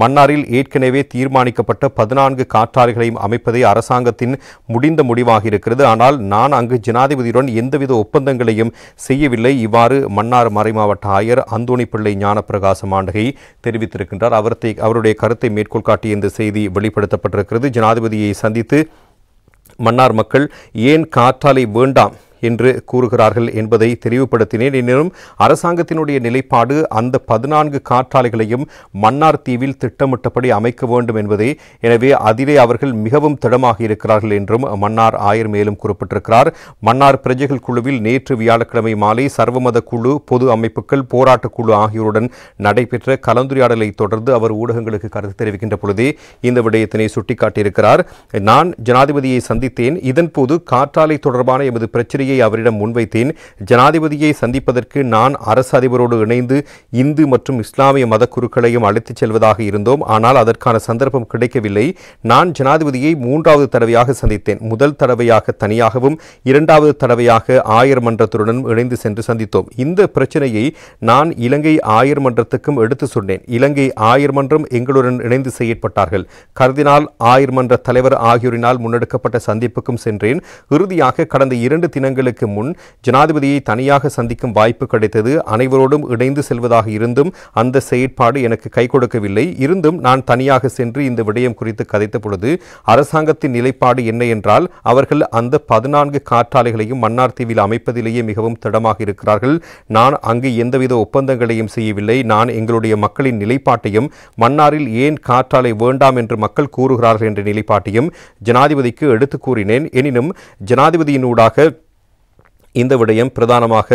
மன்னாரில் ஏற்கனவே தீர்மானிக்கப்பட்ட 14 காற்றாலைகளையும் அமைப்பதே அரசாங்கத்தின் முடிந்த முடிவாக இருக்கிறது. ஆனால் நான் அங்கு ஜனாதிபதியுடன் எந்தவித ஒப்பந்தங்களையும் செய்யவில்லை. இவ்வாறு மன்னார் மறைமாவட்ட ஆயர் அந்தோணி பிள்ளை ஞானப்பிரகாச மாண்டகை தெரிவித்திருக்கின்றார். அவருடைய கருத்தை மேற்கோள் காட்டிய இந்த செய்தி வெளிப்படுத்தப்பட்டிருக்கிறது. ஜனாதிபதியை சந்தித்து மன்னார் மக்கள் ஏன் காற்றாலை வேண்டாம் என்று கூறுகிறார்கள் என்பதை தெளிவுபடுத்தினேன். எனினும் அரசாங்கத்தினுடைய நிலைப்பாடு அந்த 14 காற்றாலைகளையும் மன்னார் தீவில் திட்டமிட்டபடி அமைக்க வேண்டும் என்பதே. எனவே அதிலே அவர்கள் மிகவும் திடமாக இருக்கிறார்கள் என்றும் மன்னார் ஆயர் மேலும் குறிப்பிட்டிருக்கிறார். மன்னார் பிரஜைகள் குழுவில் நேற்று வியாழக்கிழமை மாலை சர்வமத குழு, பொது அமைப்புகள், போராட்டக் குழு ஆகியோருடன் நடைபெற்ற கலந்துரையாடலை தொடர்ந்து அவர் ஊடகங்களுக்கு கருத்து தெரிவிக்கின்ற பொழுதே இந்த விடயத்தினை சுட்டிக்காட்டியிருக்கிறார். நான் ஜனாதிபதியை சந்தித்தேன். இதன்போது காற்றாலை தொடர்பான எமது பிரச்சனையை அவரிடம் முன்வைத்தேன். ஜனாதிபதியை சந்திப்பதற்கு நான் அரசு அதிபரோடு இணைந்து இந்து மற்றும் இஸ்லாமிய மத குருக்களையும் அழைத்துச் செல்வதாக இருந்தோம். ஆனால் அதற்கான சந்தர்ப்பம் கிடைக்கவில்லை. நான் ஜனாதிபதியை 3வது தடவையாக சந்தித்தேன். முதல் தடவையாக தனியாகவும் 2வது தடவையாக ஆயர் மன்றத்துடன் இணைந்து சென்று சந்தித்தோம். இந்த பிரச்சனையை நான் இலங்கை ஆயர் மன்றத்துக்கும் எடுத்து சொன்னேன். இலங்கை ஆயர் மன்றம் எங்களுடன் இணைந்து செயற்பட்டார்கள். கர்தினால் ஆயர் மன்ற தலைவர் ஆகியோரினால் முன்னெடுக்கப்பட்ட சந்திப்புக்கும் சென்றேன். இறுதியாக கடந்த 2 தினங்களுக்கு முன் ஜனாதிபதியை தனியாக சந்திக்கும் வாய்ப்பு கிடைத்தது. அனைவரோடும் இணைந்து செல்வதாக இருந்தும் அந்த செயற்பாடு எனக்கு கை கொடுக்கவில்லை. இருந்தும் நான் தனியாக சென்று இந்த விடயம் குறித்து கதைத்த பொழுது அரசாங்கத்தின் நிலைப்பாடு என்ன என்றால், அவர்கள் அந்த 14 காற்றாலைகளையும் மன்னார் தீவில் அமைப்பதிலேயே மிகவும் திடமாக இருக்கிறார்கள். நான் அங்கு எந்தவித ஒப்பந்தங்களையும் செய்யவில்லை. நான் எங்களுடைய மக்களின் நிலைப்பாட்டையும் மன்னாரில் ஏன் காற்றாலை வேண்டாம் என்று மக்கள் கூறுகிறார்கள் என்ற நிலைப்பாட்டையும் ஜனாதிபதிக்கு எடுத்து கூறினேன். எனினும் ஜனாதிபதியினூடாக இந்த விடயம் பிரதானமாக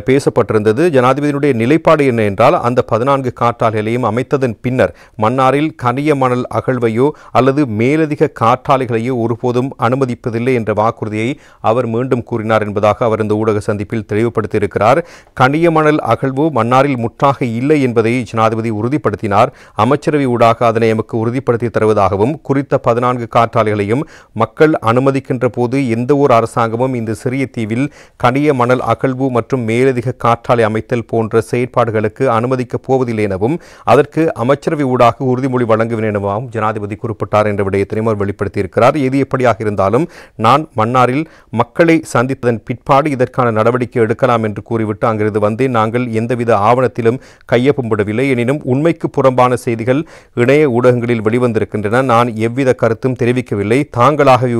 பேசப்பட்டிருந்தது. ஜனாதிபதியினுடைய நிலைப்பாடு என்ன என்றால், அந்த 14 காற்றாலைகளையும் அமைத்ததன் பின்னர் மன்னாரில் கனிய மணல் அகழ்வையோ அல்லது மேலதிக காற்றாலைகளையோ ஒருபோதும் அனுமதிப்பதில்லை என்ற வாக்குறுதியை அவர் மீண்டும் கூறினார் என்பதாக அவர் இந்த ஊடக சந்திப்பில் தெளிவுபடுத்தியிருக்கிறார். கனிய மணல் அகழ்வு மன்னாரில் முற்றாக இல்லை என்பதை ஜனாதிபதி உறுதிப்படுத்தினார். அமைச்சரவை ஊடாக அதனை எமக்கு உறுதிப்படுத்தி தருவதாகவும், குறித்த 14 காற்றாலைகளையும் மக்கள் அனுமதிக்கின்ற போது எந்த ஒரு அரசாங்கமும் இந்த சிறிய தீவில் கனிய மணல் அகழ்வு மற்றும் மேலதிக காற்றாலை அமைத்தல் போன்ற செயற்பாடுகளுக்கு அனுமதிக்கப் போவதில்லை எனவும், அதற்கு அமைச்சரவை ஊடாக உறுதிமொழி வழங்குவேன் எனவும் ஜனாதிபதி குறிப்பிட்டார் என்ற விடயத்தினையும் அவர் வெளிப்படுத்தியிருக்கிறார். எது எப்படியாக இருந்தாலும் நான் மன்னாரில் மக்களை சந்தித்ததன் பிற்பாடு இதற்கான நடவடிக்கை எடுக்கலாம் என்று கூறிவிட்டு அங்கிருந்து வந்தேன். நாங்கள் எந்தவித ஆவணத்திலும் கையொப்பமிடவில்லை. எனினும் உண்மைக்கு புறம்பான செய்திகள் இணைய ஊடகங்களில் வெளிவந்திருக்கின்றன. நான் எவ்வித கருத்தும் தெரிவிக்கவில்லை. தாங்களாகவே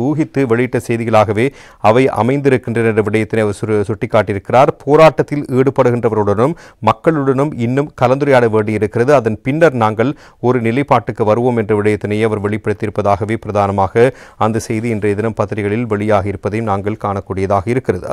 ஊகித்து வெளியிட்ட செய்திகளாகவே அவை அமைந்திருக்கின்றன என்ற விடயத்தினை அவர் சுட்டிக்காட்டியிருக்கிறார். போராட்டத்தில் ஈடுபடுகின்றவருடனும் மக்களுடனும் இன்னும் கலந்துரையாட வேண்டியிருக்கிறது. அதன் பின்னர் நாங்கள் ஒரு நிலைப்பாட்டுக்கு வருவோம் என்ற விடயத்தினை அவர் வெளிப்படுத்தியிருப்பதாகவே பிரதானமாக அந்த செய்தி இன்றைய தினம் பத்திரிகைகளில் வெளியாகி இருப்பதையும் நாங்கள் காணக்கூடியதாக இருக்கிறது.